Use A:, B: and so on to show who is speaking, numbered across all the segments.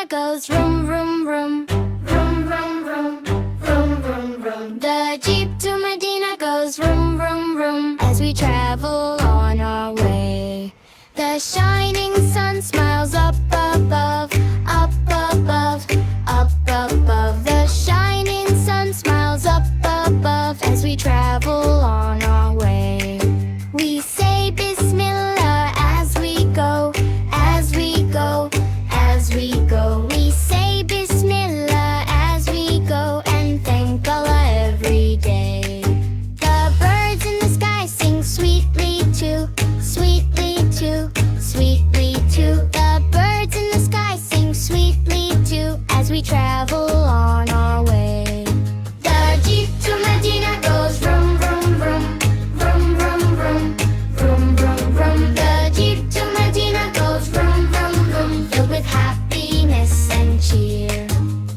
A: goes vroom, vroom, vroom. Vroom, vroom, vroom. Vroom, vroom, vroom. The Jeep to Medina goes vroom, vroom, vroom. As we travel on our way, the shining sun smiles up above, up above, up above. The shining sun smiles up above as we travel on our way. We say Bismillah as we go, as we go, as we go. We say Bismillah as we go and thank Allah every day. The birds in the sky sing sweetly too, sweetly too, sweetly too. The birds in the sky sing sweetly too as we travel on our way. The Jeep to Medina goes vroom, vroom, vroom. Vroom, vroom, vroom. Vroom, vroom, vroom. The Jeep to Medina goes vroom, vroom, vroom. Filled with happiness and cheer.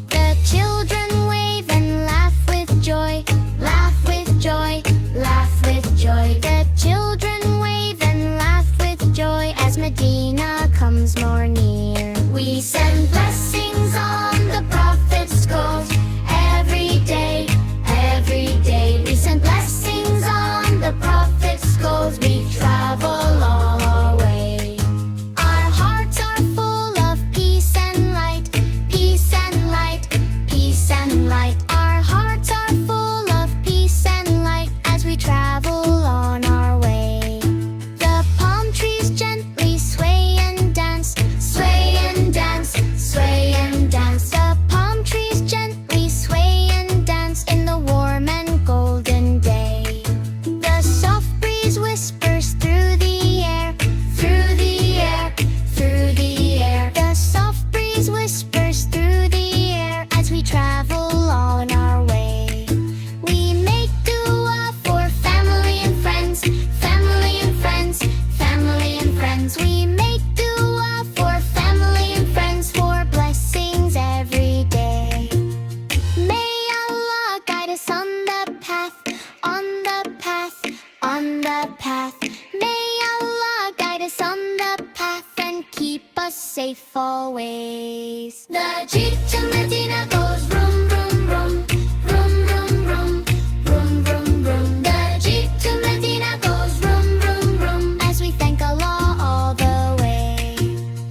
A: The children wave and laugh with joy, laugh with joy, laugh with joy. The children wave and laugh with joy as Medina comes more near. We send blessings on the Prophet's coat every day, every day. We send blessings on the Prophet's coat. We travel all our way. Our hearts are full of peace and light, peace and light, peace and light. Our hearts are full of peace and light as we travel on our way. The palm trees gently sway and dance, sway and dance, sway and dance. The palm trees gently sway and dance in the warm and golden day. The soft breeze whispers through the air, through the air, through the air. The soft breeze whispers through the air as we travel on our way. We make dua for family and friends, family and friends, family and friends. We make dua for family and friends for blessings every day. May Allah guide us on the path, on the path, on the path. May Allah guide us on the path and keep us safe always. The Jeep to Medina goes vroom, vroom, vroom. Vroom, vroom, vroom. Vroom, vroom, vroom. The Jeep to Medina goes vroom, vroom, vroom. As we thank Allah all the way.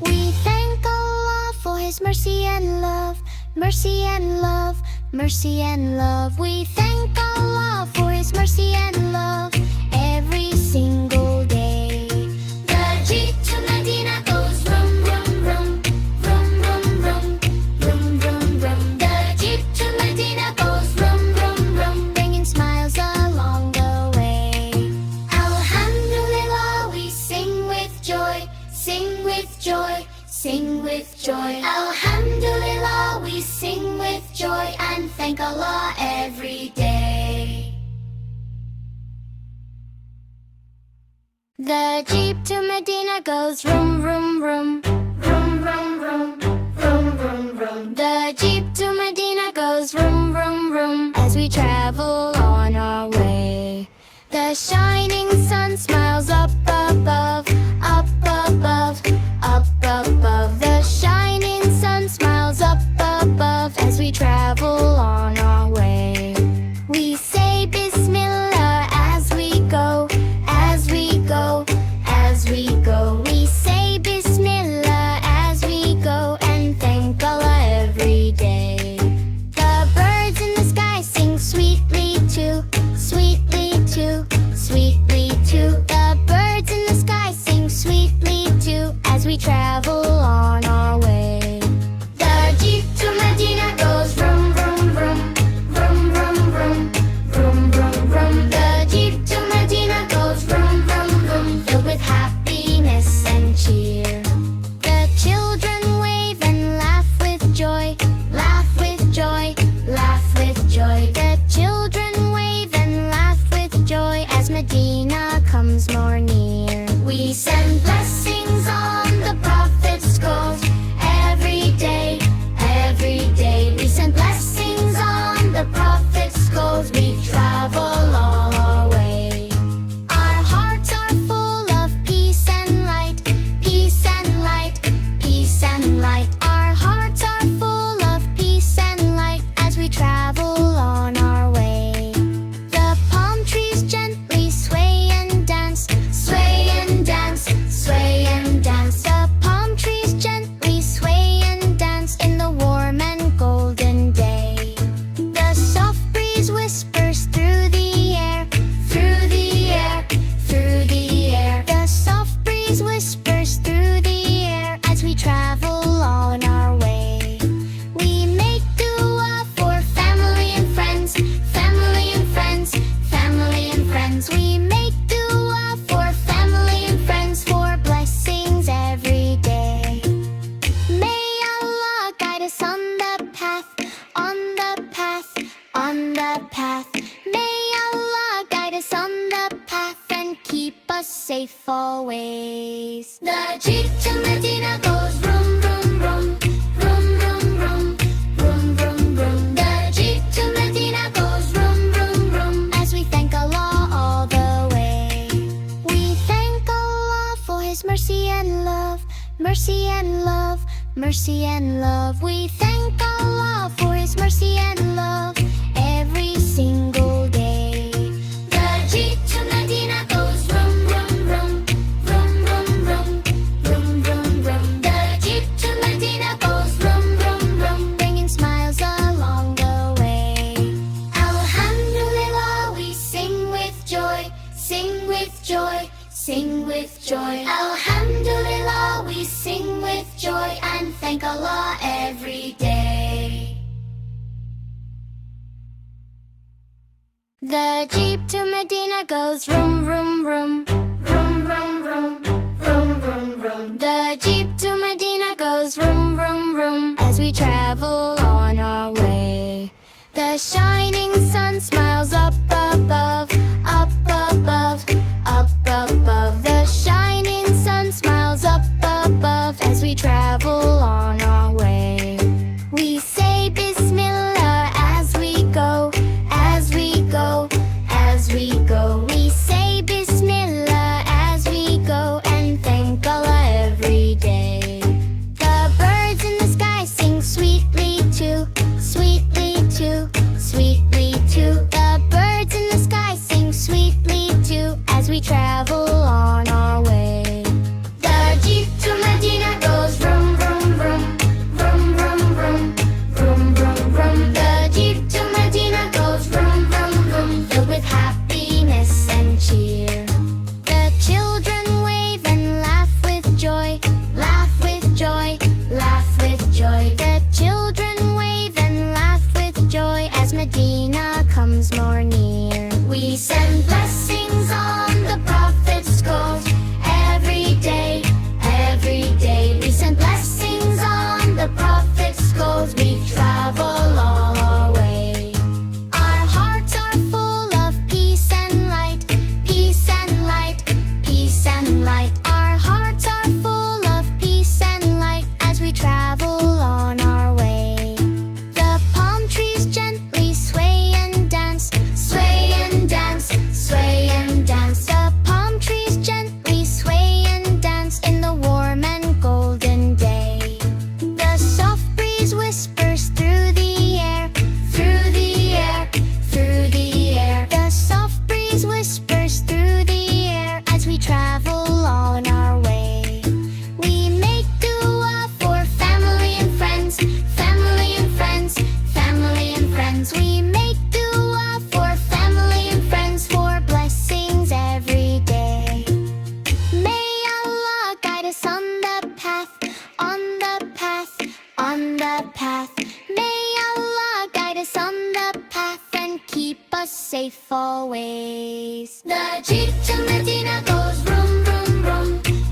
A: We thank Allah for His mercy and love, mercy and love, mercy and love. We thank Allah for His mercy and love every single day. The Jeep to Medina goes vroom, vroom, vroom. Vroom, vroom, vroom. Vroom, vroom, vroom. The Jeep to Medina goes vroom, vroom, vroom, bringing smiles along the way. Alhamdulillah, we sing with joy, sing with joy, sing with joy. Alhamdulillah, we sing with joy and thank Allah every day. The Jeep to Medina goes vroom, vroom, vroom. Vroom, vroom, vroom. Vroom, vroom, vroom. The Jeep to Medina goes vroom, vroom, vroom as we travel on our way. The shining sun smiles up above, up above, up above. The shining sun smiles up above as we travel on our way. We say Bismillah as we go, as we go, as we go. We say Bismillah as we go and thank Allah every day. The birds in the sky sing sweetly too, sweetly too, sweetly too. The birds in the sky sing sweetly too as we travel on our way. The Jeep to Medina goes vroom, vroom, vroom. Vroom, vroom, vroom. Vroom, vroom, vroom. The Jeep to Medina goes vroom, vroom, vroom, filled with happiness and cheer. The children wave and laugh with joy, laugh with joy, laugh with joy. The children wave and laugh with joy as Medina comes more near. We send blessings on the Prophet's coat safe always. The Jeep to Medina goes vroom, vroom, vroom. Vroom, vroom, vroom. Vroom, vroom, vroom. The Jeep to Medina goes vroom, vroom, vroom. As we thank Allah all the way. We thank Allah for His mercy and love. Mercy and love. Mercy and love. We thank Allah for His mercy and love every single day. The Jeep to Medina goes vroom, vroom, vroom. Vroom, vroom, vroom. Vroom, vroom, vroom. The Jeep to Medina goes vroom, vroom, vroom. Bringing smiles along the way. Alhamdulillah, we sing with joy. Sing with joy. Sing with joy. Alhamdulillah, we sing with joy and thank Allah every day. The Jeep to Medina goes vroom, vroom, vroom. Vroom, vroom, vroom. Vroom, vroom, vroom. The Jeep to Medina goes vroom, vroom, vroom. As we travel on our way. The shining sun smiles up above. Up above. Up above. The shining sun smiles up above as we travel on our way. We say Bismillah as we go, as we go, as we go. We say Bismillah as we go and thank Allah every day. The birds in the sky sing sweetly too, sweetly too, sweetly too. The birds in the sky sing sweetly too as we travel on our way. The Jeep to Medina goes vroom, vroom, vroom. Vroom, vroom, vroom. Vroom, vroom, vroom. The Jeep to Medina goes vroom, vroom, vroom. Filled with happiness and cheer. The children wave and laugh with joy. Laugh with joy. Laugh with joy. The children wave and laugh with joy as Medina comes more near. We send blessings on the Prophet's goals every day, every day. We send blessings on the Prophet's goals. We travel all our way. Our hearts are full of peace and light, peace and light, peace and light. Our hearts are full of peace and light as we travel on our way. The palm trees gently sway and dance, sway and dance, sway and dance. The palm trees gently sway and dance in the warm and golden day. The soft breeze whispers through the air, through the air, through the air. The soft breeze whispers through the air as we travel on our way. We make dua for family and friends, family and friends, family and friends. We make dua for family and friends for blessings every day. May Allah guide us on the path, on the path, on the path. May Allah guide us on the path and keep us safe always. The Jeep to Medina goes vroom, vroom, vroom.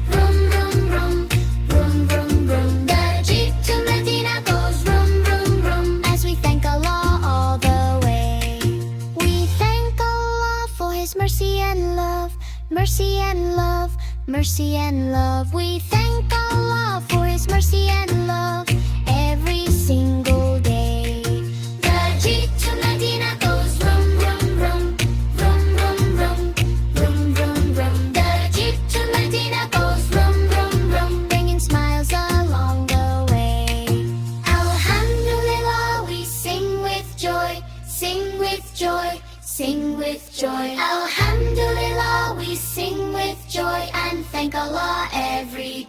A: Vroom, vroom, vroom. Vroom, vroom, vroom. The Jeep to Medina goes vroom, vroom, vroom. As we thank Allah all the way. We thank Allah for His mercy and love. Mercy and love. Mercy and love. We thank Allah for His mercy and love every single day. The Jeep to Medina goes vroom, vroom, vroom. Vroom, vroom, vroom. Vroom, vroom, vroom. The Jeep to Medina goes vroom, vroom, vroom. Bringing smiles along the way. Alhamdulillah, we sing with joy. Sing with joy. Sing with joy. Alhamdulillah, we sing with joy and thank Allah every